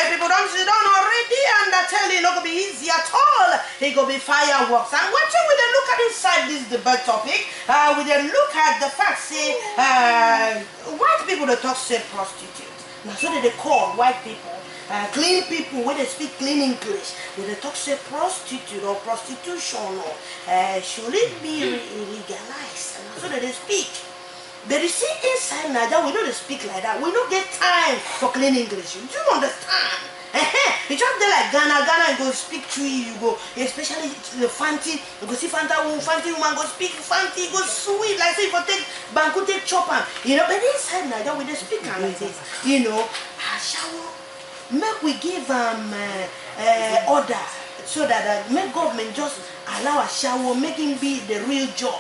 Make people don't sit down already and I tell you, not gonna be easy at all. It gonna be fireworks. And what you will look at inside this debate topic, we then look at the fact, say, white people that talk say prostitute. Now so they call white people. Clean people, when they speak clean English, when they talk say prostitute or prostitution, or should it be legalized? And so they speak. But you see, inside Nigeria, we don't speak like that. We don't get time for clean English. You do understand? You just there like Ghana, you go speak tree, you go, especially the Fanti, you go see Fanti woman, go speak Fanti, go sweet, like say, you go take Banku, take chopper. You know, but inside Nigeria, we don't speak like this. You know, shower, make we give order so that make government just allow a shower, make him be the real job.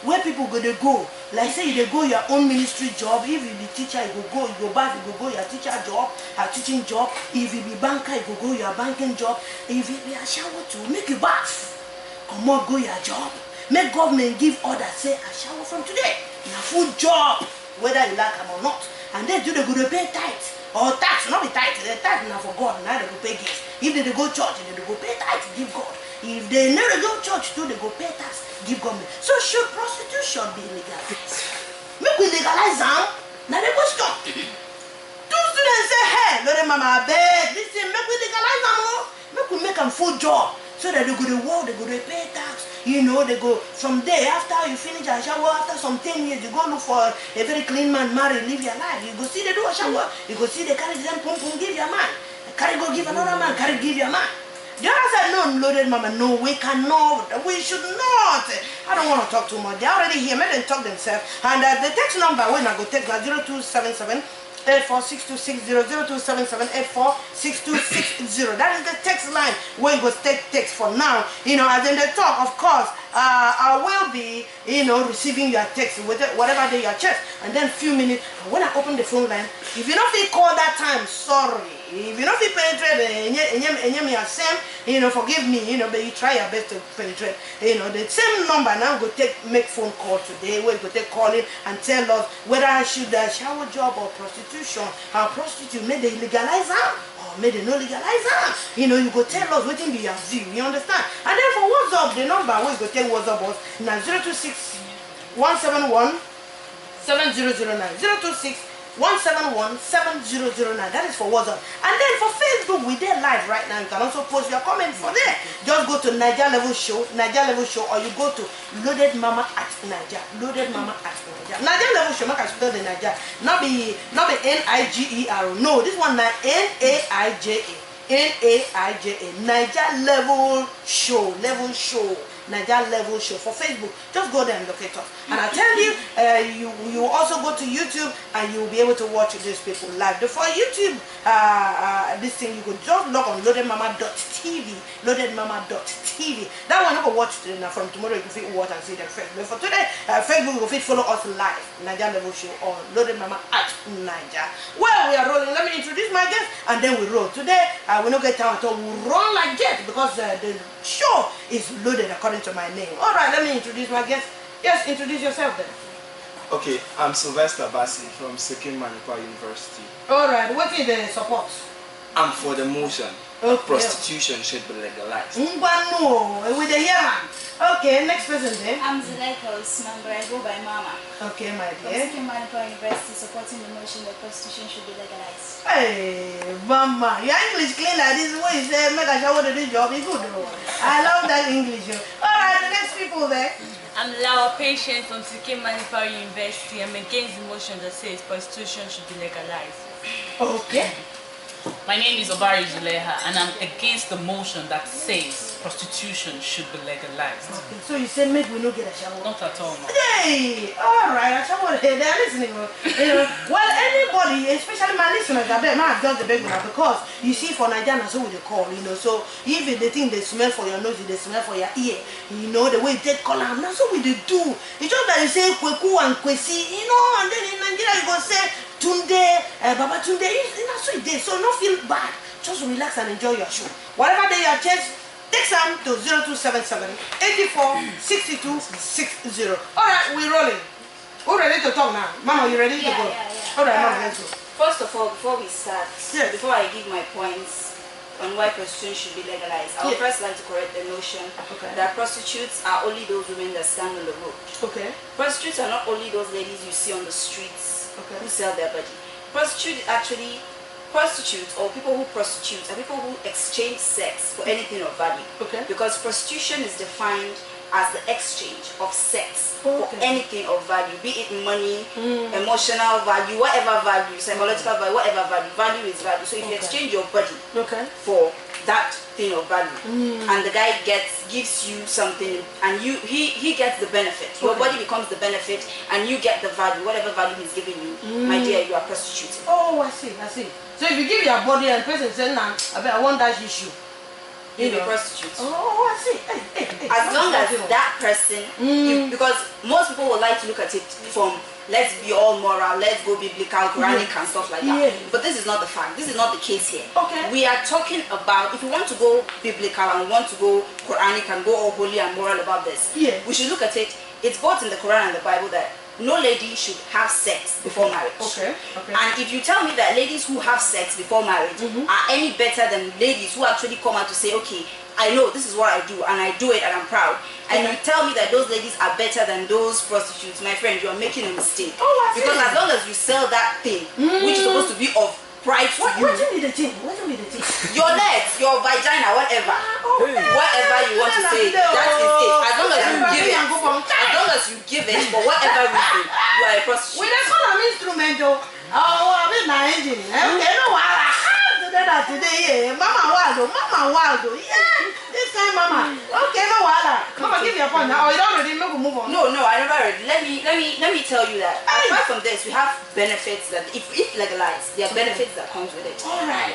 Where people go, like say you go your own ministry job. If you be teacher, you go back, you go your teacher job, a teaching job. If you be banker, you go your banking job. If you be a shower to make you bath, come on, go your job. Make government give order, say a shower from today. Your full job, whether you like them or not. And then do they go to pay tithe or tax? Not be tithe, the tithe now for God, now they go pay gifts. If they go church, they go pay tithe, give God. If they never go church too, they go pay tax, give government. So should prostitution be legalized? Make we legalize them. Now they go stop. Two students say, hey, Lord Mama, I beg, listen, make we legalize them. Make we make them full job. So that they go to work, they go to pay tax. You know, they go from there, after you finish a shower, after some 10 years, you go look for a very clean man, marry, live your life. You go see they do a shower. You go see they carry them, pum, give your man. Carry go give another man, carry give your man. The other said, no, loaded mama, no, we cannot, we should not. I don't want to talk too much. They're already here, let them talk themselves. And the text number, when I go text, 0277 846260, 0277 That is the text line where you go take text for now. You know, as in the talk, of course, I will be, you know, receiving your text with it, whatever day your chest. And then few minutes, when I open the phone line, if you don't feel call that time, sorry. If you don't feel penetrate, you know, forgive me, you know, but you try your best to penetrate. You know, the same number now go make phone call today, where you go take calling and tell us whether I should shower job or prostitution. Prostitute, may they legalize her or may they not legalize her. You know, you go tell us what be your view, you understand? And then for WhatsApp, the number where you go tell WhatsApp was now 026 171 7009 026 171 7009. That is for WhatsApp. And then for Facebook, we there live right now. You can also post your comment for there. Just go to Niger Level Show, or you go to Loaded Mama at Niger. Loaded Mama at Niger. Niger Level Show, I spell the Niger. Not be Niger. No, this one Naija. Niger Level Show. Niger Level Show for Facebook. Just go there and locate us. And I tell you, you also go to YouTube and you'll be able to watch these people live. For YouTube, this thing you could just log on loadedmama.tv. Loadedmama.tv. That one you can watch today. Now from tomorrow you can fit watch and see the Facebook. But for today, Facebook you can fit follow us live. Niger Level Show or Loaded Mama at Niger. Well, we are rolling. Let me introduce my guest and then we roll. Today, we don't get time at all. We roll like that because the show is loaded according to my name. Alright, let me introduce my guest. Yes, introduce yourself then. Okay, I'm Sylvester Bassi from Sekim Manipa University. Alright, what is the support? I'm for the motion. Okay. Prostitution should be legalized. With the hearing. Okay, next person then. I'm Zuleika Usman, but I go by Mama. Okay, my From dear. Sekim Manipa University, supporting the motion that prostitution should be legalized. Hey, Mama, your English clean like this. What you say, make a shower to this job. It's good though. I love that English. Alright, the next people there. I'm Lawa Patient from Sekim Manipa University. I'm against the motion that says prostitution should be legalized. Okay. My name is Obari Zuleha and I'm against the motion that says prostitution should be legalized. Okay, so you say maybe we don't get a shower? Not at all, no. Hey, alright, a shower, they're listening. You know, well, anybody, especially my listeners, I bet my just the big one because you see for Nigeria, so we call, you know, so if they think they smell for your nose, they smell for your ear, you know, the way you take color, that's what we do. It's just that you say Kweku and Kwesi, you know, and then in Nigeria you go say Tunde, Baba Tunde, that's what it is. So don't feel bad. Just relax and enjoy your show. Whatever day you chest, text them to 0277 84 62 60. Alright, we're rolling. Who ready to talk now? Mama, you ready to go? Yeah. Alright, Mama, let's go. First of all, before we start, Yes. before I give my points on why prostitution should be legalized, I would Yes. first like to correct the notion Okay. that prostitutes are only those women that stand on the road. Okay. Prostitutes are not only those ladies you see on the streets Okay. who sell their body. Prostitutes or people who prostitute are people who exchange sex for anything of value. Okay. Because prostitution is defined as the exchange of sex for Okay. anything of value, be it money, emotional value, whatever value, psychological value, whatever value. Value is value. So if you Okay. exchange your body Okay. for that thing of value, and the guy gives you something, and he gets the benefit. Your Okay. body becomes the benefit, and you get the value, whatever value he's giving you. My dear, you are prostituting. Oh, I see. So if you give your body and the person says, "Nah, I want that issue," You'll be know. prostitute. Oh, I see. Hey. As long as that person, because most people would like to look at it from let's be all moral, let's go biblical, Quranic and stuff like that. Yeah. But this is not the fact. This is not the case here. Okay. We are talking about if you want to go biblical and want to go Quranic and go all holy and moral about this. Yeah. We should look at it. It's both in the Quran and the Bible that no lady should have sex before marriage. Okay. And if you tell me that ladies who have sex before marriage are any better than ladies who actually come out to say, okay, I know this is what I do and I do it and I'm proud, and you tell me that those ladies are better than those prostitutes, my friend, you are making a mistake. Oh, I see. Because as long as you sell that thing, which is supposed to be of pride to you, What be the thing? your legs, your vagina, whatever, whatever you want to say, that is it. As long as you give it, for whatever reason, you are a prostitute. We dey call am instrument o. I mean na engine. Okay, no wahala. Today, Mama Waldo. Yeah, this time, Mama. Okay, no wahala. Mama, give your point now. Oh, you don't already make we move on. No, I never read. Let me tell you that apart from this, we have benefits that if legalized, there are benefits that comes with it. All right.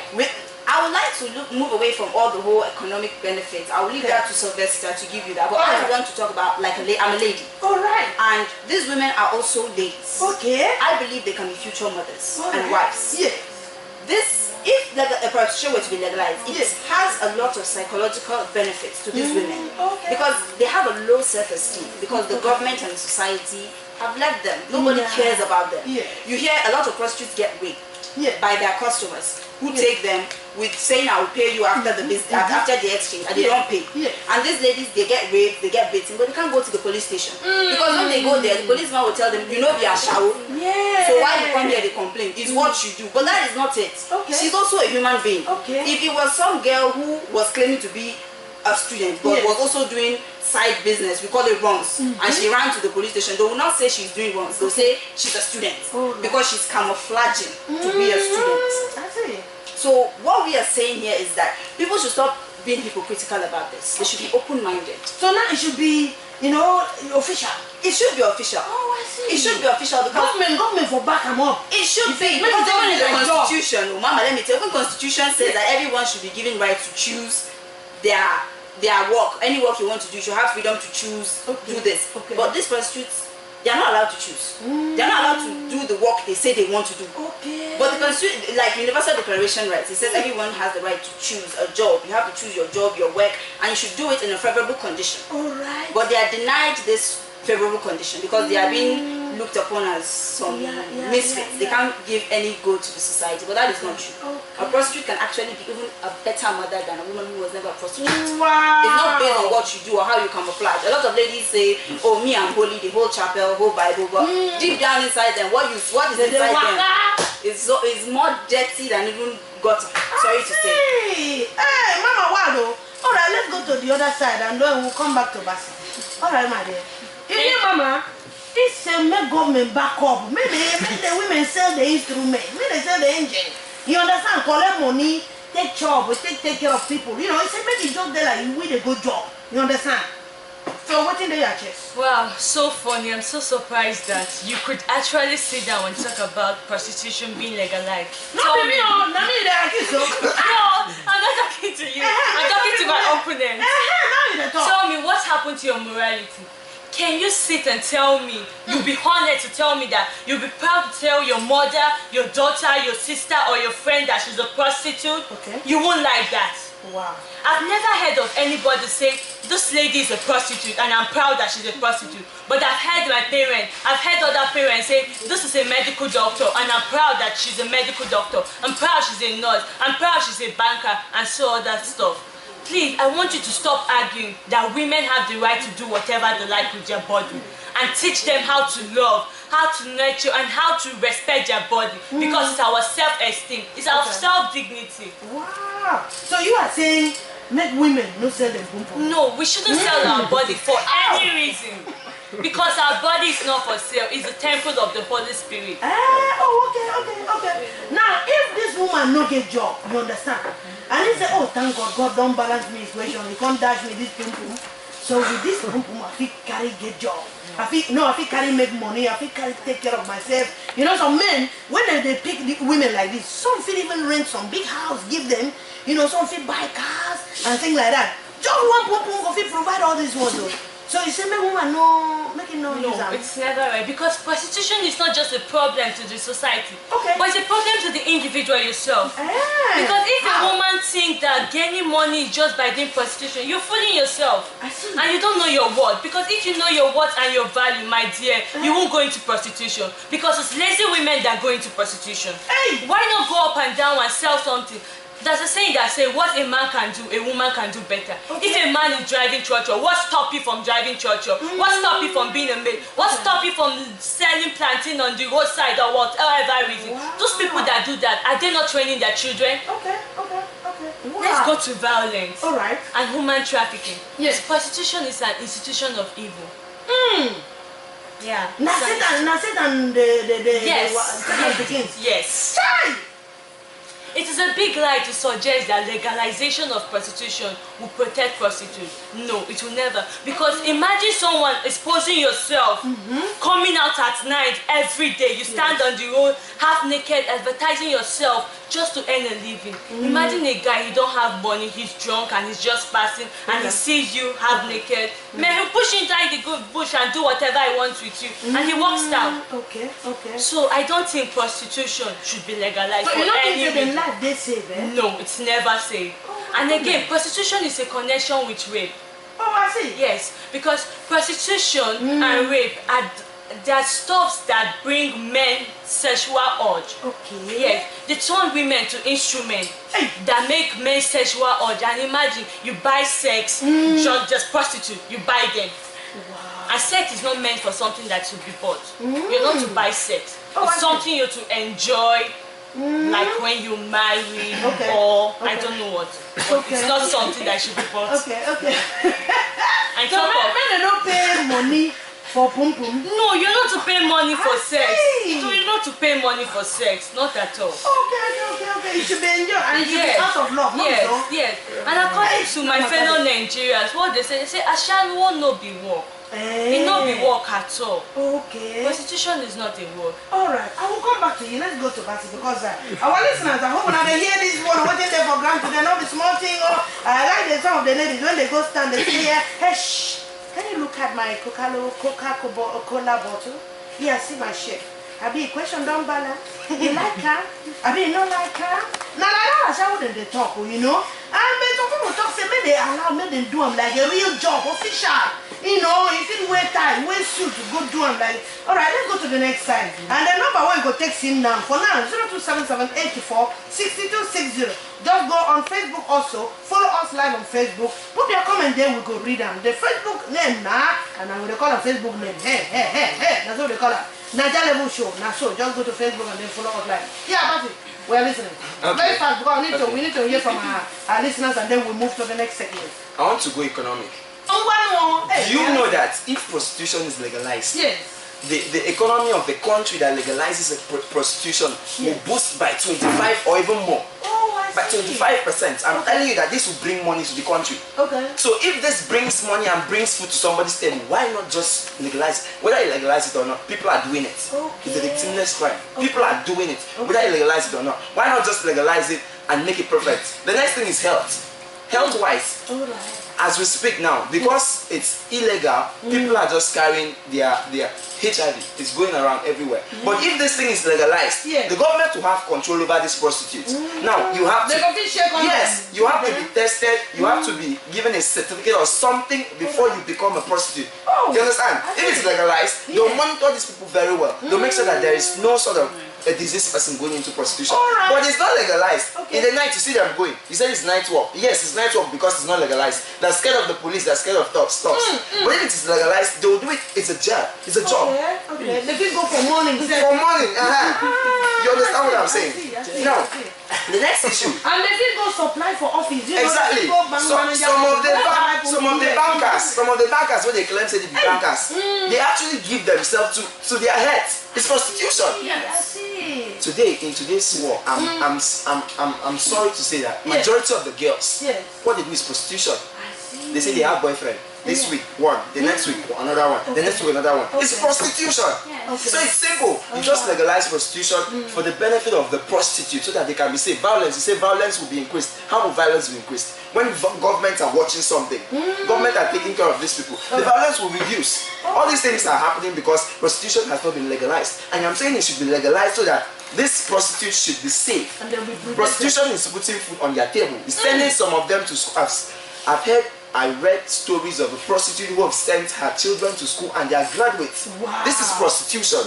I would like to move away from all the whole economic benefits. I will leave that to Sylvester to give you that. But I want to talk about I'm a lady. All right. And these women are also ladies. Okay. I believe they can be future mothers All and right. wives. Yes. If a prostitution were to be legalized, it Yes. has a lot of psychological benefits to these women. Okay. Because they have a low self-esteem, because the government and the society have left them. Nobody cares about them. Yeah. You hear a lot of prostitutes get raped by their customers who take them with saying I will pay you after the business, after the exchange, and they don't pay. Yeah. And these ladies, they get raped, they get beaten, but they can't go to the police station. Because when they go there, the policeman will tell them, you know, we are shower. Yeah. So why you come here, they complain. It's what you do. But that is not it. Okay. She's also a human being. Okay. If it was some girl who was claiming to be a student, but Yes. was also doing side business, we call it runs, and she ran to the police station, they will not say she's doing runs. They'll say she's a student because she's camouflaging to be a student. I see. So what we are saying here is that people should stop being hypocritical about this. They should be open-minded. So now it should be, official. It should be official. Oh, I see. It should be official because Government for back them up. it should be. Make Because it even in the like a job. constitution, oh, Mama, let me tell you, even constitution says that everyone should be given right to choose their work. Any work you want to do, you should have freedom to choose, do this. Okay. But these prostitutes, they are not allowed to choose. They are not allowed to do the work they say they want to do. Okay. But the constitution, like Universal Declaration Rights, it says everyone has the right to choose a job. You have to choose your job, your work, and you should do it in a favorable condition. All right. But they are denied this favorable condition because they are being looked upon as some misfits. They can't give any good to the society, but that is not true. A prostitute can actually be even a better mother than a woman who was never a prostitute. Wow. It's not based on what you do or how you camouflage. A lot of ladies say, oh, me, I'm holy, the whole chapel, whole Bible, but deep down inside them, what is inside them is more dirty than even God. Sorry to say. Hey, Mama Waldo. All right, let's go to the other side and then we'll come back to Basi. All right, my dear. You hear, Mama? This make government back up. Maybe the women sell the instrument. Maybe they sell the engine. You understand? Collect money, take job, take care of people. It's a make it just there like you win a good job. You understand? So what in the chest? Wow, so funny. I'm so surprised that you could actually sit down and talk about prostitution being legalized. Not me, not me. No, I'm not talking to you. I'm talking to my opponent. Tell me what happened to your morality. Can you sit and tell me, you'll be honored to tell me that you'll be proud to tell your mother, your daughter, your sister, or your friend that she's a prostitute? Okay. You won't like that. Wow. I've never heard of anybody say, this lady is a prostitute and I'm proud that she's a prostitute. But I've heard my parents, I've heard other parents say, this is a medical doctor and I'm proud that she's a medical doctor. I'm proud she's a nurse. I'm proud she's a banker and so other stuff. Please, I want you to stop arguing that women have the right to do whatever they like with their body and teach them how to love, how to nurture, and how to respect their body because it's our self-esteem, it's our self-dignity. Wow. So you are saying make women no sell them pum pum? No, we shouldn't sell our body for any reason because our body is not for sale. It's the temple of the Holy Spirit. Okay. Now, if this woman no get job, you understand? And he say, oh, thank God, God don't balance me equation. He can't dash me this pum pum. So with this pum pum, I feel carry get job. I feel carry make money. I feel carry take care of myself. You know, some men when they pick the women like this, some feel even rent some big house, give them. You know, some feel buy cars and things like that. Just one pum pum, feel provide all these ones. So you say, make woman no, make it no use. No, it's never right because prostitution is not just a problem to the society, but it's a problem to the individual yourself. Because if a woman thinks that gaining money is just by doing prostitution, you're fooling yourself. And you don't know your worth. Because if you know your worth and your value, my dear, you won't go into prostitution. Because it's lazy women that go into prostitution. Why not go up and down and sell something? There's a saying that says, what a man can do, a woman can do better. If a man is driving church, what stop you from driving church? What stop you from being a maid? What stop you from selling plantain on the roadside or whatever reason? Those people that do that, are they not training their children? Wow. Let's go to violence. Alright. And human trafficking. Yes. Prostitution is an institution of evil. Yeah. Satan, Yes. It is a big lie to suggest that legalization of prostitution will protect prostitutes. No, it will never. Because imagine someone exposing yourself, coming out at night every day. You stand on the road, half naked, advertising yourself just to earn a living. Imagine a guy, he don't have money, he's drunk and he's just passing and he sees you half naked. May he push inside the good bush and do whatever he wants with you and he walks down. So I don't think prostitution should be legalized for any reason. They say that? No, it's never safe. And again, prostitution is a connection with rape. Oh, I see. Yes, because prostitution and rape are there are stuffs that bring men sexual urge. Yes, they turn women to instruments that make men sexual urge. And imagine you buy sex, just prostitute, you buy them. And sex is not meant for something that should be bought. You're not to buy sex. It's something you're to enjoy. Like when you marry or I don't know what. It's not something that should be bought. And so men don't pay money for pum pum? No, you're not to pay money for sex. So you're not to pay money for sex, not at all. Okay. You should be enjoying and you should be out of love. Yes. And according to my fellow Nigerians, what they say Ashanwo no be work. It not be work at all. Prostitution is not a work. Alright, I will come back to you. Let's go to Basi because our listeners at home when they hear this one, what they for granted, they know the small thing. I like some of the ladies when they go stand, they say, hey, shh, can you look at my Coca-Cola bottle? Yeah, see my shape. I be question don't balance. You like her? I be not like her. Now like that, how would they talk, you know? And some people talk say, may they allow, may they do them like a real job, official. You know, if you wear tie, wear suit to go do them like. Alright, let's go to the next side. And the number one go text him now. For now, 0277-84-6260. Just go on Facebook also. Follow us live on Facebook. Put your comment there, we go read them. The Facebook name now, and I will call a Facebook name. Hey. That's what they call it. Naija Level Show. Now so just go to Facebook and then follow us live. Yeah, Basi, we are listening. Very fast because we need to hear from our listeners and then we move to the next segment. I want to go economic. Do you know that if prostitution is legalized, the economy of the country that legalizes prostitution will boost by 25 or even more? By 25%. I'm telling you that this will bring money to the country. So if this brings money and brings food to somebody's table, why not just legalize? Whether you legalize it or not, people are doing it. It's a victimless crime. People are doing it. Whether you legalize it or not. Why not just legalize it and make it perfect? The next thing is health. Health-wise, as we speak now, because it's illegal, people are just carrying their HIV. It's going around everywhere. But if this thing is legalized, the government will have control over these prostitutes. Now you have to, you have to be tested. You have to be given a certificate or something before you become a prostitute. You understand? If it's legalized, they'll monitor these people very well. They'll make sure that there is no sort of a diseased person going into prostitution. But it's not legalized. In the night you see them going. You say it's night walk. Yes, it's night walk because it's not legalized. They're scared of the police, they're scared of stops. But if it is legalized, they'll do it. It's a job. It's a job. Okay. They can go for morning. For morning, You understand what I'm saying? Now, the next issue. And they can go supply for office. Exactly. Some of the bankers, when they claim to be bankers, they actually give themselves to their heads. It's prostitution. Today, in today's war, I'm sorry to say that majority of the girls, what they do is prostitution. They say they have boyfriend. This week, one. The next week, another one. The next week, another one. It's prostitution. So it's simple. You just legalize prostitution for the benefit of the prostitute so that they can be safe. Violence, you say violence will be increased. How will violence be increased? When governments are watching something, government are taking care of these people, the violence will reduce. All these things are happening because prostitution has not been legalized. And I'm saying it should be legalized so that these prostitutes should be safe. Prostitution is putting food on their table. It's sending some of them to schools. I read stories of a prostitute who have sent her children to school and they are graduates. This is prostitution.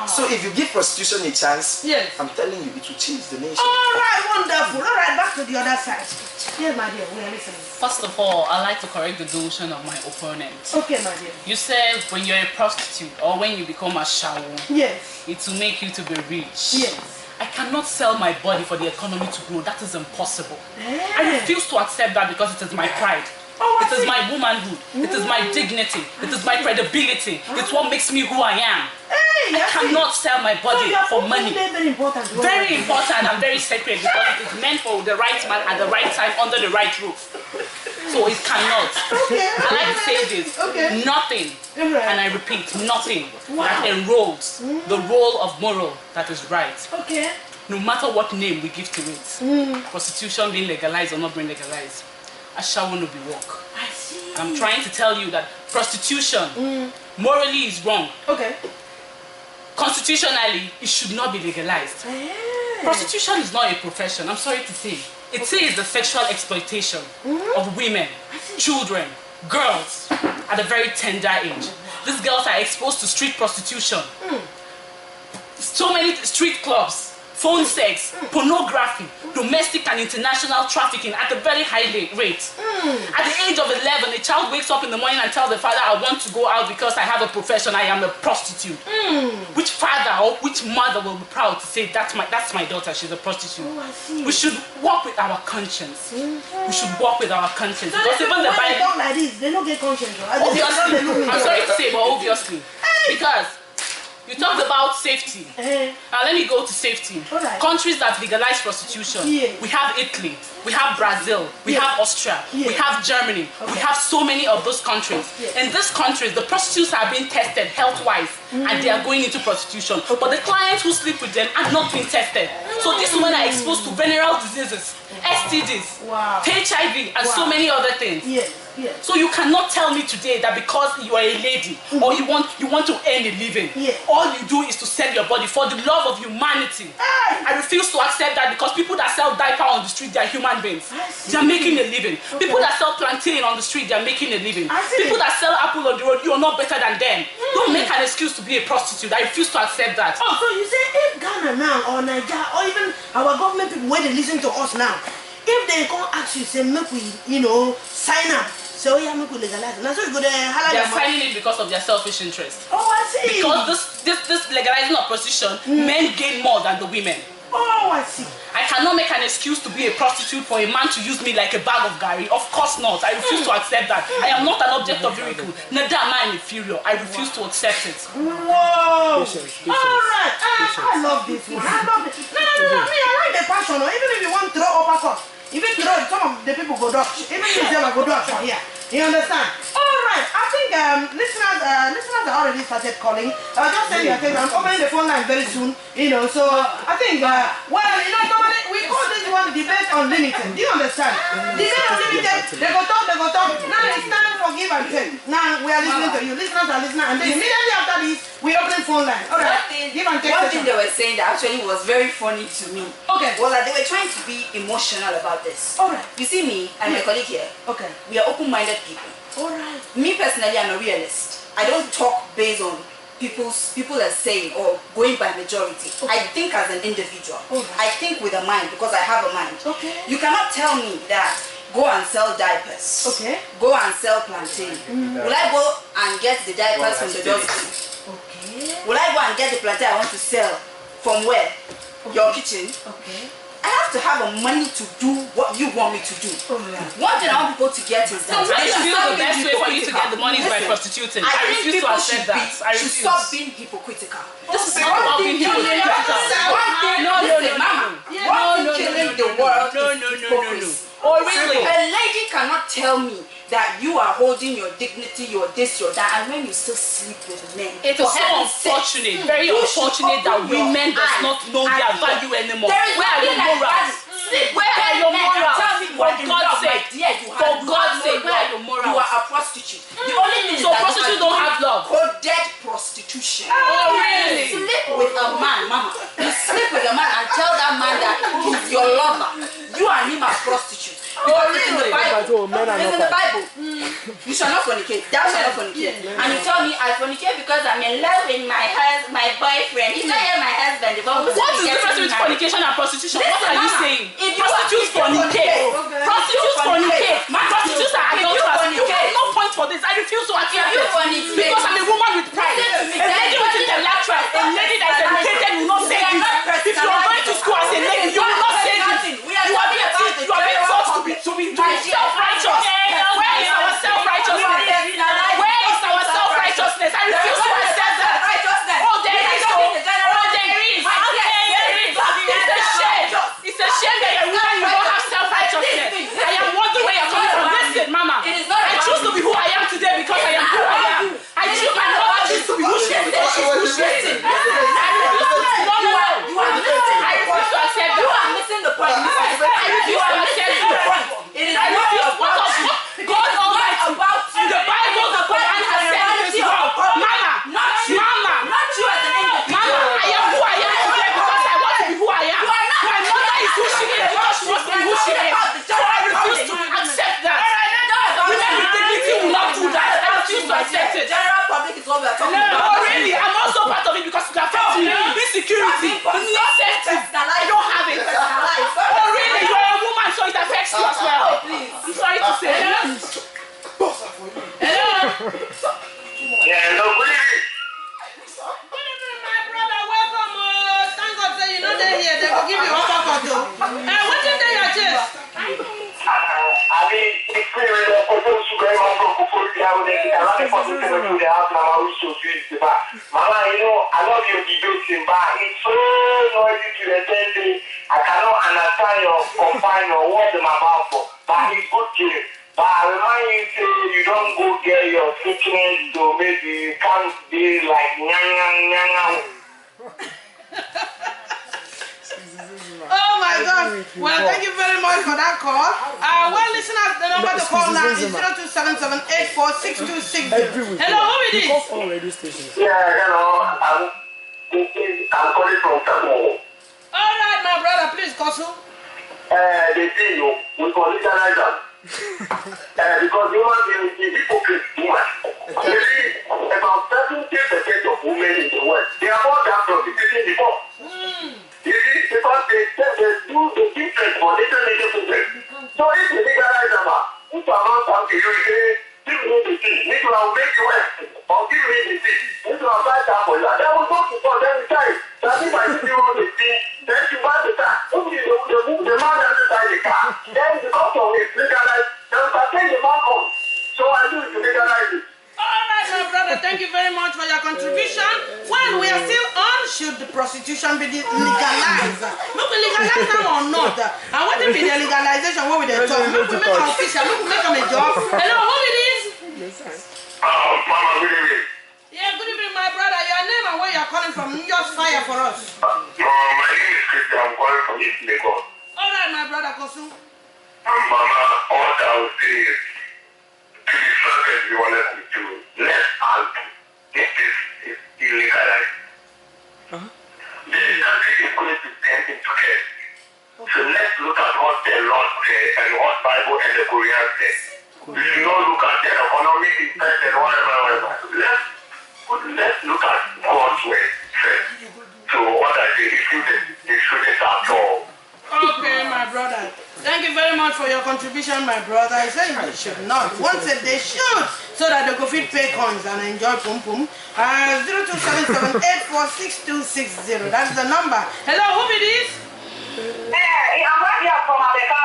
So if you give prostitution a chance, I'm telling you, it will change the nation. Alright, wonderful. Alright, back to the other side. Yes, my dear, we are listening. First of all, I like to correct the notion of my opponent. Okay, my dear. You said when you're a prostitute or when you become a shawo, it will make you to be rich. I cannot sell my body for the economy to grow. That is impossible. I refuse to accept that because it is my pride. It is my womanhood. It is my dignity. It is my credibility. It's what makes me who I am. I cannot sell my body for money. Very important and very sacred because it is meant for the right man at the right time under the right roof. So it cannot. I like to say this. Nothing, and I repeat, nothing that enrolls the role of moral that is right. No matter what name we give to it. Prostitution being legalized or not being legalized. I shall want to be work. I'm trying to tell you that prostitution morally is wrong. Constitutionally, it should not be legalized. Prostitution is not a profession, I'm sorry to say. It is the sexual exploitation of women, children, girls at a very tender age. These girls are exposed to street prostitution. So many street clubs, phone sex, pornography, domestic and international trafficking at a very high rate. At the age of 11, a child wakes up in the morning and tells the father, I want to go out because I have a profession, I am a prostitute. Which father or which mother will be proud to say, that's my daughter, she's a prostitute? We should walk with our conscience. We should walk with our conscience. So because even the Bible, they talk like this, they don't get conscience. Obviously, I'm sorry to say, but obviously. Because you talked about safety. Now let me go to safety. Countries that legalize prostitution. We have Italy, we have Brazil, we have Austria, we have Germany, we have so many of those countries. In these countries, the prostitutes are being tested health-wise and they are going into prostitution. But the clients who sleep with them are not being tested. So these women are exposed to venereal diseases, STDs, HIV, and so many other things. So you cannot tell me today that because you are a lady or you want to earn a living, all you do is to sell your body for the love of humanity. I refuse to accept that because people that sell diaper on the street, they are human beings. They are making a living. People that sell plantain on the street, they are making a living. People that sell apple on the road, you are not better than them. Don't make an excuse to be a prostitute. I refuse to accept that. So you say if Ghana now or Nigeria or even our government people when they listen to us now, if they come ask you, say make we, sign up. So make we legalize. Now so you go there. They are signing it because of their selfish interest. I see. Because this legalizing of prostitution, men gain more than the women. I see. I cannot make an excuse to be a prostitute for a man to use me like a bag of gari. Of course not. I refuse to accept that. I am not an object of ridicule. Neither am I inferior. I refuse to accept it. Whoa! Alright. I love this one. I love it. No. Me, I like the passion. Even if you want to throw uppercut, even throw some of the people go dodge. Even if they go dodge from here. You understand? Alright, I think listeners have already started calling. Just send your text. I'm opening the phone line very soon. So I think normally we call this one debate unlimited. Do you understand? Debate unlimited, they go talk. Now it's time for give and take. Now we are listening to you. Listeners are listening. And then immediately after this, we open phone line. Alright, give and take. One thing they were saying that actually was very funny to me. Okay. Was that they were trying to be emotional about this. Alright. You see me and my colleague here. Okay. We are open-minded people. Alright. Me personally, I'm a realist. I don't talk based on people are saying or going by majority. Okay. I think as an individual. Right. I think with a mind because I have a mind. Okay. You cannot tell me that go and sell diapers. Okay. Go and sell plantain. Will I go and get the diapers from the dustbin? Okay. Will I go and get the plantain I want to sell from where? Okay. Your kitchen. Okay. I have to have a money to do what you want me to do. One thing I want people to get is that I feel the best way for you to get the money is by prostituting. I refuse to accept that. I refuse. Stop being hypocritical. This is not about being hypocritical. No, killing the world. No. Oh, really? A lady cannot tell me that you are holding your dignity, your this, your that, and when you still sleep with men. It is so unfortunate, very unfortunate that women does not know their value anymore. Where are your morals? Where are your morals? For God's sake, for God's sake, where are your morals? You are a prostitute. The only thing so prostitutes don't have love. Coded prostitution. Oh, really? You sleep with a man, mama. You sleep with a man and tell that man that he's your lover. You and him are prostitutes. Because it's in the Bible. It's in the Bible. You shall not fornicate. Thou shalt not fornicate. And you tell me I fornicate because I'm in love with my boyfriend. He's not yet my husband. What is the difference between fornication and prostitution? What are you saying? Prostitutes fornicate. Prostitutes fornicate. Prostitutes are adulterers. You have no point for this. I refuse to accept it. Because I'm a woman with pride. A lady with intellectual. A lady that is educated will not say this. If you are going to school as a lady, you will not say this. You are being forced to be self-righteous. Where is our self-righteousness? Where is our self-righteousness? I refuse to accept that. Oh, there is. It's a shame that you're a woman, you don't have self-righteousness. I am wondering where you're coming from. Listen, mama. I choose to be who I am today because I am who I am. I choose my mother choose to be who she is. I refuse to accept that. You are missing the point. I refuse to accept the point. It is not about you. God Almighty. The Bible, the Quran has said this wrong. Mama. Not you as an individual. Mama, I am who I am today because I want to be who I am. My mother is who she is because she wants to be who she is. So I refuse to accept that. Women with dignity will not do that. I refuse to accept it. General public is what we are talking about. Oh, really? I'm also part of it because it affects me. Insecurity. Safety. I don't have it. Oh, really? You're a woman, so it affects you as well. I'm sorry to say. Hello? Yeah, no, Good evening, my brother. Welcome. Thank God that you know they're here. They will give you a offer to. What did they adjust? I mean, it's clear that for those who go on from before the hour, they can run for the house and I'm also doing the back. Mama, you know, I love your debating, but it's so noisy to attend me. I cannot understand your confine or what I'm about for. But it's good to you. But I remind you, say you don't go get your sickness, so maybe you can't be like nyang. Oh my God! Well, thank you very much for that call. Well, listeners, the number to call now is 0277846260. Hello, who is this? Yeah, hello. I'm calling from Tamu. All right, my brother, please, Kosu. They say we can legalize them. Because you want to be hypocrite woman. About 70% of women in the world, they are more than prostituting before. You see, because they do the different for little children. So if you legalize them, if you want something, you will say, give me the thing. If you will make you work, or give me the thing. If you will buy that for you, then we go to for them time. That if I give you the thing, then you buy the car. If the man doesn't buy the car, then because of it legalized, then we can take the man home. So I do it to legalize it. All right, my brother, thank you very much for your contribution. Well, we are still on. Should the prostitution be legalized? Look, we legalize them or not? And what if the legalization? What will they talk? Look, we make an official. Look, we make them a job. Hello, who it is? Mama, good evening. Yeah, good evening, my brother. Your name and where you're calling from? Just fire for us. My name is Christian. I'm calling from East Lagos. All right, my brother Kosu. Mama, all I would say is, to be frank and be honest with you, let's argue if this is illegalized. The country is going to turn into chaos. So let's look at what the Lord said and what Bible and the Quran said. We should not look at the economic impact and whatever. Let's look at God's way first. So what I say, it shouldn't at all. Okay, my brother. Thank you very much for your contribution, my brother. I said they should not. One said they should, so that they could fit pay coins and enjoy pum pum. 0277-846260. That's the number. Hello, who it is? Hey, I'm right here from America.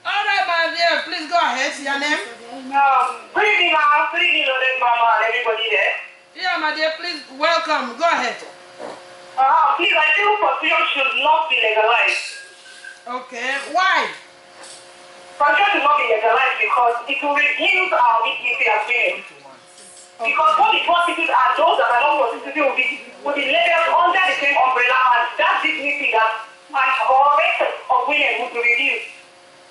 All right, my dear. Please go ahead. Your name? Good evening, Mama. Good evening, Loden Mama, and everybody there. Yeah, my dear. Please welcome. Go ahead. Please, I feel prostitution should not be legalized. Okay. Why? Prostitution should not be legalized because it will reduce our dignity as women. Because what the prostitutes are those that are not prostitutes will be labeled under the same umbrella, and that dignity that our rate of women would be reduced.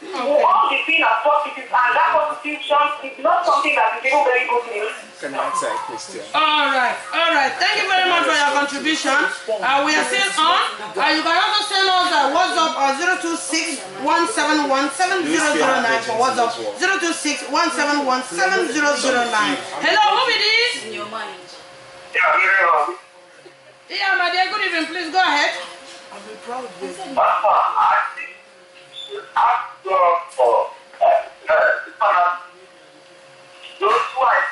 We will all be seen as prostitutes, and that prostitution is not something that is even very good news. Can I answer a question? All right. Thank you very much for your contribution. We are still on. You can also send us a WhatsApp 026-171-7009 for WhatsApp 026-171-7009. Hello, who it is? In your mind. Yeah, my dear. Good evening. Please go ahead. I'll be proud of you. Ask God for those who are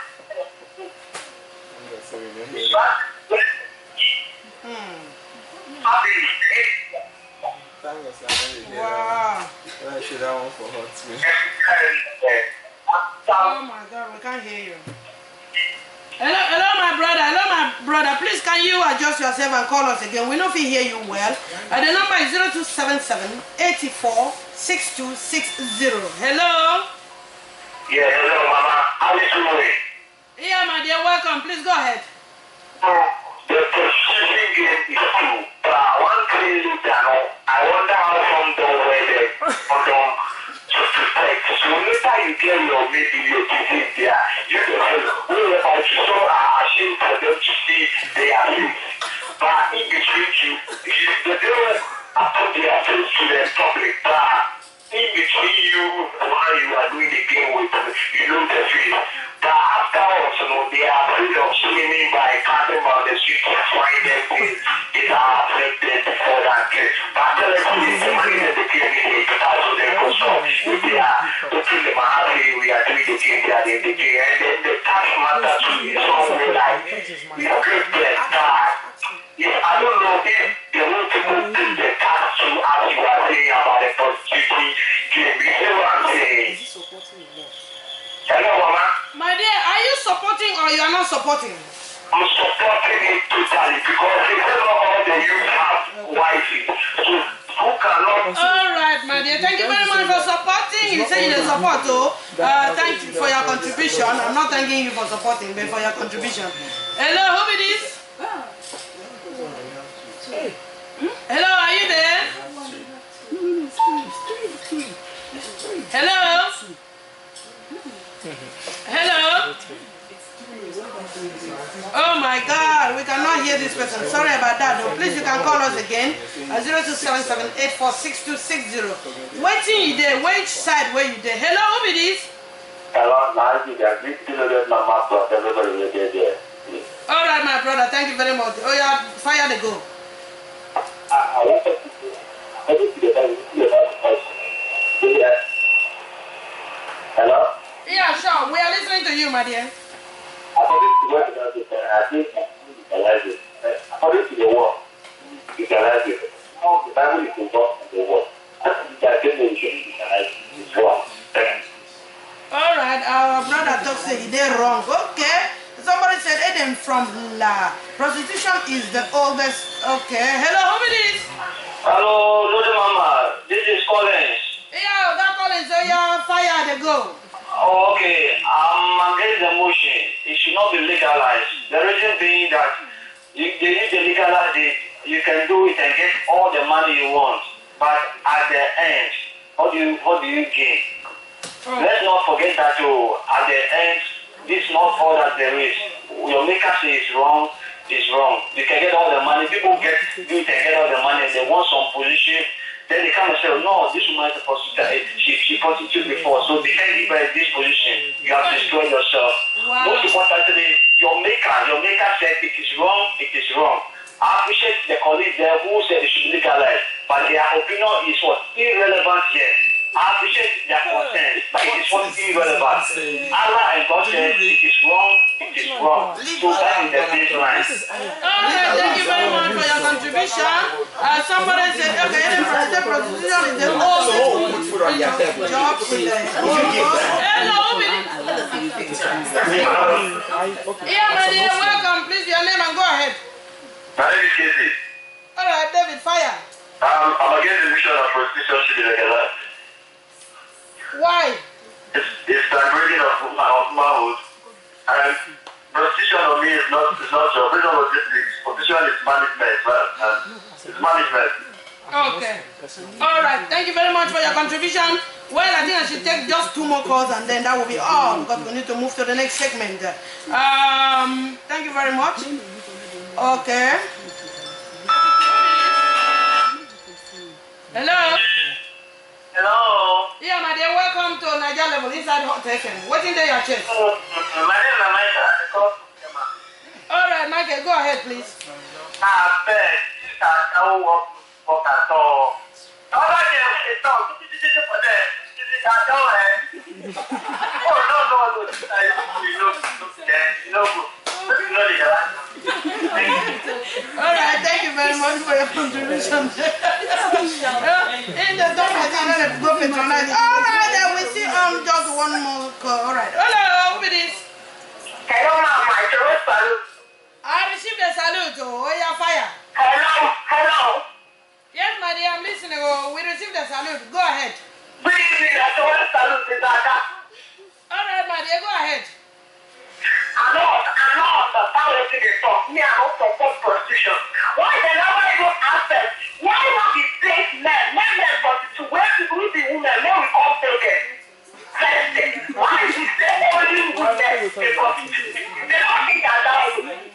Wow. I should have one for hot me. Oh my God, we can't hear you. Hello, my brother. Please, can you adjust yourself and call us again? We know if we hear you well. The number is 0277-846260. Hello. Yeah, hello, Mama. How is you doing? Yeah, my dear. Welcome. Please go ahead. The prostitution game is true, but one thing later, I wonder how some don't wear the condom to protect. So later you get your maybe your disease there. You can say, oh, I so ashamed for them to see their face. But in between they don't put their face to the public. But in between you, while you are doing the game with them, you know the face. But afterwards, they are afraid of swimming by passing by the street to find them things. They are affected before that case. But tell us, it's the money that they give me, so they go so. If they are putting them out, we are doing the game, they are doing the game. And then the tax matter too is something like, we are good at that. I don't know if they want to put the tax to, as you are saying about the prostitution game. You see what I'm saying? Hello, Mama. My dear, are you supporting or you are not supporting? I'm supporting it totally because they say not all the youth have wifi. So who cannot? All right, my dear. Thank you very much for supporting. You say you support, thank you for your contribution. I'm not thanking you for supporting, but for your contribution. Hello, who it is? Hello, are you there? Hello? Hello? Oh my God, we cannot hear this person. Sorry about that though. Please, you can call us again at 0277-846260. Waiting you there, which side where you there? Hello, who it is? Hello, all right, my brother, thank you very much. Oh yeah, fire the go. Hello? Yeah, sure. We are listening to you, my dear. According to what I think according to the word, you can like it. The Bible is involved in the word. I think that you should legalize this one. All right, our brother talks say they're wrong. Okay. Somebody said Eden from La. Prostitution is the oldest. Okay. Hello, who it is? Hello, Lodi Mama. This is Collins. Yeah, that Collins. So you're fire the go. Oh, okay. I'm against the motion. It should not be legalized. The reason being that they need to legalize it. You can do it and get all the money you want. but at the end, what do you gain? Let's not forget that at the end, this is not all that there is. Your maker says it's wrong, is wrong. You can get all the money. People you can get all the money and they want some position. Then they come and say, oh, no, this woman is a prostitute. She prostituted before, so they can't give her this position. You have destroyed yourself. Wow. Most importantly, your maker said it is wrong, it is wrong. I appreciate the colleagues there who said it should be legalized, but their opinion is what? Irrelevant here. I appreciate their consent, but it is what irrelevant. Allah and God said it is wrong, it is wrong. So that is the baseline. Okay, thank you very much for your contribution. Somebody said, okay, any prostitution is the oldest job in the Yeah, my dear, welcome. Please, your name and go ahead. My name is Casey. All right, David, fire. I'm against the mission of prostitution should be legalized. Why? It's the breaking of manhood. And prostitution on me is not job. It's not logistics. Prostitution is management, right? It's management. Okay. All right. Thank you very much for your contribution. Well, I think I should take just 2 more calls and then that will be all because we need to move to the next segment. Thank you very much. Okay. Hello. Hello. Yeah, my dear. Welcome to Niger Level Inside Hot FM. What's in there, your chest? My name is Michael. All right, Michael. Go ahead, please. I beg. I will work at all. Oh, Alright, thank you very much for your contribution. Alright, we see just one more call. Alright. Hello, who is this? Hello, Mama. I received a salute. Oh, yeah, fire. Hello. Yes, my dear, I'm listening. Oh, we received a salute. Go ahead. Good evening. I don't salute Alright, my dear, go ahead. I don't understand what they talk. Me, I don't support prostitution. Why they never even ask them? Why not be safe men prostitute? Where people be women, men will come take it. Why is it say only women they prostitute? They don't think that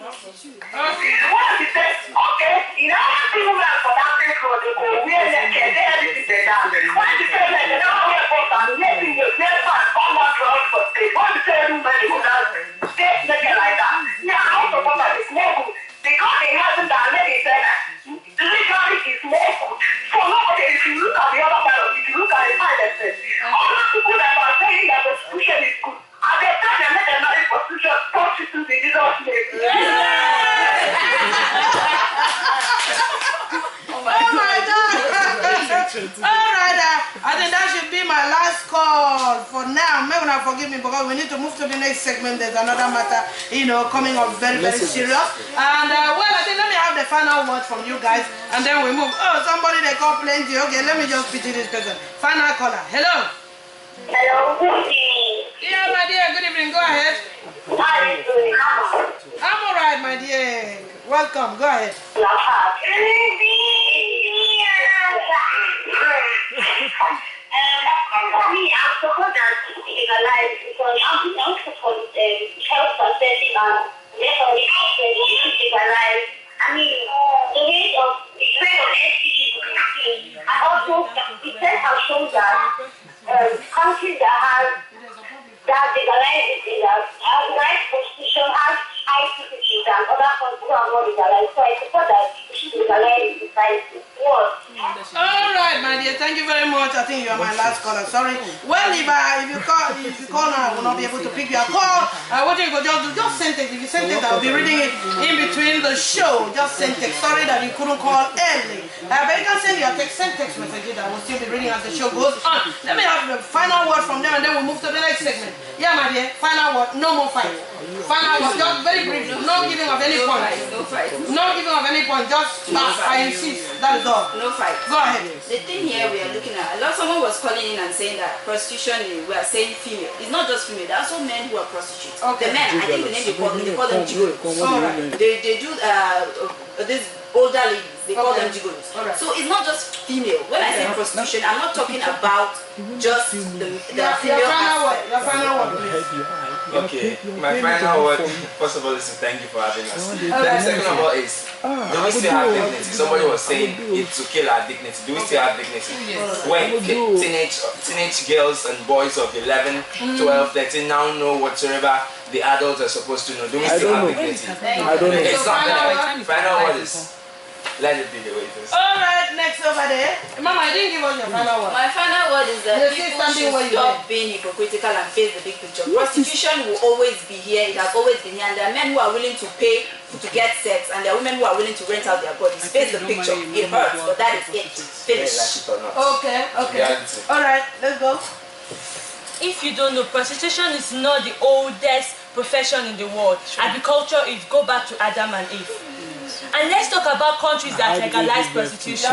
why is it say, okay, you know how many women for that thing road, they go wear naked, they everything they got. Why is it say men, they don't wear both and nothing, they wear pants, come out to us for state. Why is it say women, they go down stay naked like that? Yeah, I don't support that. It's more good. Because it hasn't done anything. Legally is more good. So nobody, if you look at the other side of it, if you look at the side of it, all those people that are saying that prostitution is good, at the time they make another prostitute in Jesus' name. Oh my God! Alright, I think that should be my last call for now. May not forgive me because we need to move to the next segment. There's another matter, coming up very, very serious. And well, I think let me have the final word from you guys and then we move. Oh, somebody they call plenty. Okay, let me just pity this person. Final caller. Hello. Hello, good evening. Yeah, my dear. Good evening. Go ahead. How are you doing? I'm alright, my dear. Welcome. Go ahead. For me, I support that legalize because I'm support health consulting and therefore the access is legalized. I mean, the rate of STD is increasing, and also the test has shown that countries that legalize it have nice prostitution has high CPGs and other countries who are not legalized. So I support that we should legalize it besides the world. Alright, my dear, thank you very much. I think you are my last caller. Sorry. Well, if you call now, I will not be able to pick your call. What you could just do, just send it. If you send it, I'll be reading it in between the show. Just send it. Sorry that you couldn't call early. But you can send your text messages. I will still be reading as the show goes on. Let me have the final word from them and then we'll move to the next segment. Yeah, my dear, final word. No more fight. Final word, just very briefly. No giving of any point. No fight. No giving of any point. Just I insist. That is all. No fight. Go ahead. The thing here we are looking at, someone was calling in and saying that prostitution, we are saying female. It's not just female. There are also men who are prostitutes. Okay. The men, I think the name they call them Jews. They do this older ladies. They call them gigolos. Right. So it's not just female. When I say prostitution, I'm not talking about just the female aspect. Your final word, please. Okay, my final word, first of all, is to thank you for having us. Then second of all is, do we still have dignity? Somebody was saying it's to kill our dignity. Do we still have dignity? Yes. When teenage girls and boys of 11, 12, 13 now know whatsoever the adults are supposed to know, do we still have dignity? I don't know. It's not that. Final word is, let it be the way it is. Alright, next over there. Mama, I didn't give us your final word. My final word is that people should stop being hypocritical and face the big picture. Prostitution will always be here, it has always been here, and there are men who are willing to pay to get sex, and there are women who are willing to rent out their bodies. Face the picture. It hurts, but that is it. Finish. Okay. Alright, let's go. If you don't know, prostitution is not the oldest profession in the world. Agriculture is go back to Adam and Eve. And let's talk about countries that legalize prostitution.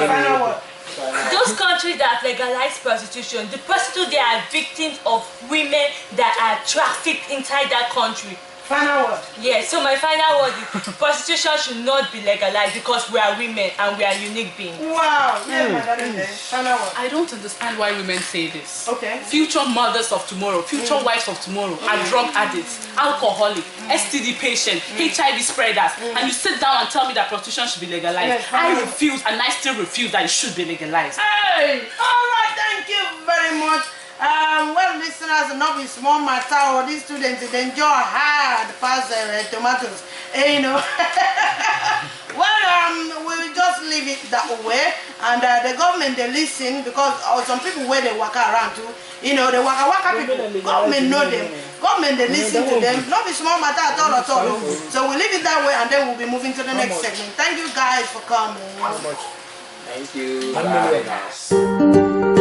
Those countries that legalize prostitution, the prostitutes, they are victims of women that are trafficked inside that country. Final word. Yes, so my final word is prostitution should not be legalized because we are women and we are unique beings. Wow. Final word. I don't understand why women say this. Okay. Future mothers of tomorrow, future wives of tomorrow are drug addicts, alcoholic, STD patients, HIV spreaders, and you sit down and tell me that prostitution should be legalized. Yes, I refuse, and I still refuse that it should be legalized. Hey! Alright, thank you very much. Well, listeners, not be small matter or these students they enjoy hard past tomatoes. You know. Well, we will just leave it that way, and the government they listen because some people where they walk around too. You know, the waka people. Government know them. Government they listen to them. Not be small matter at all. So we leave it that way, and then we'll be moving to the next segment. Thank you guys for coming. Thank you. Bye.